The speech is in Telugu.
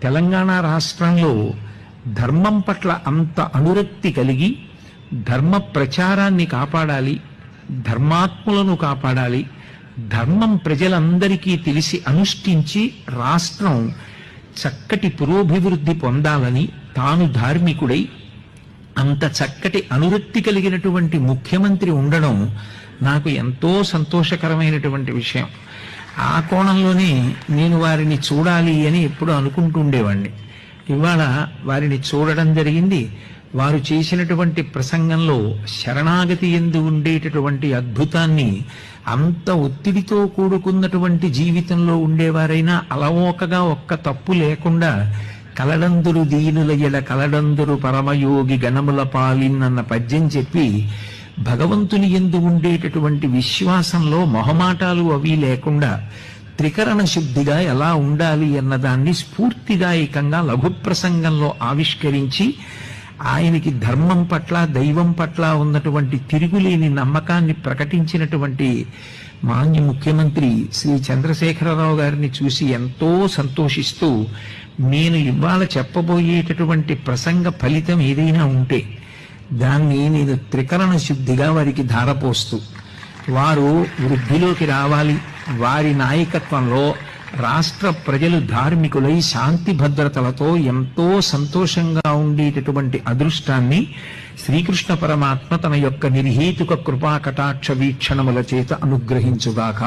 తెలంగాణ రాష్ట్రంలో ధర్మం పట్ల అంత అనురక్తి కలిగి ధర్మ ప్రచారాన్ని కాపాడాలి, ధర్మాత్ములను కాపాడాలి, ధర్మం ప్రజలందరికీ తెలిసి అనుష్ఠించి రాష్ట్రం చక్కటి పురోభివృద్ధి పొందాలని తాను ధార్మికుడై అంత చక్కటి అనురక్తి కలిగినటువంటి ముఖ్యమంత్రి ఉండడం నాకు ఎంతో సంతోషకరమైనటువంటి విషయం. ఆ కోణంలోనే నేను వారిని చూడాలి అని ఎప్పుడు అనుకుంటూ ఉండేవాడిని. ఇవాళ వారిని చూడడం జరిగింది. వారు చేసినటువంటి ప్రసంగంలో శరణాగతి యందు ఉండేటటువంటి అద్భుతాన్ని, అంత ఒత్తిడితో కూడుకున్నటువంటి జీవితంలో ఉండేవారైనా అలవోకగా ఒక్క తప్పు లేకుండా కలడందురు దీనుల ఎడ కలడందురు పరమయోగి గణముల పాలిన్నన్న పద్యం చెప్పి భగవంతుని యందు ఉండేటటువంటి విశ్వాసంలో మొహమాటాలు అవి లేకుండా త్రికరణ శుద్ధిగా ఎలా ఉండాలి అన్నదాన్ని స్ఫూర్తిదాయకంగా లఘు ప్రసంగంలో ఆవిష్కరించి ఆయనకి ధర్మం పట్ల దైవం పట్ల ఉన్నటువంటి తిరుగులేని నమ్మకాన్ని ప్రకటించినటువంటి మాన్య ముఖ్యమంత్రి శ్రీ చంద్రశేఖరరావు గారిని చూసి ఎంతో సంతోషిస్తూ, నేను ఇవాళ చెప్పబోయేటటువంటి ప్రసంగ ఫలితం ఏదైనా ఉంటే దాన్ని నేను త్రికరణ శుద్ధిగా వారికి ధారపోస్తూ, వారు వృద్ధిలోకి రావాలి, వారి నాయకత్వంలో రాష్ట్ర ప్రజలు ధార్మికులై శాంతి భద్రతలతో ఎంతో సంతోషంగా ఉండేటటువంటి అదృష్టాన్ని శ్రీకృష్ణ పరమాత్మ తన యొక్క నిర్హేతుక కృపా కటాక్ష వీక్షణముల చేత అనుగ్రహించుగాక.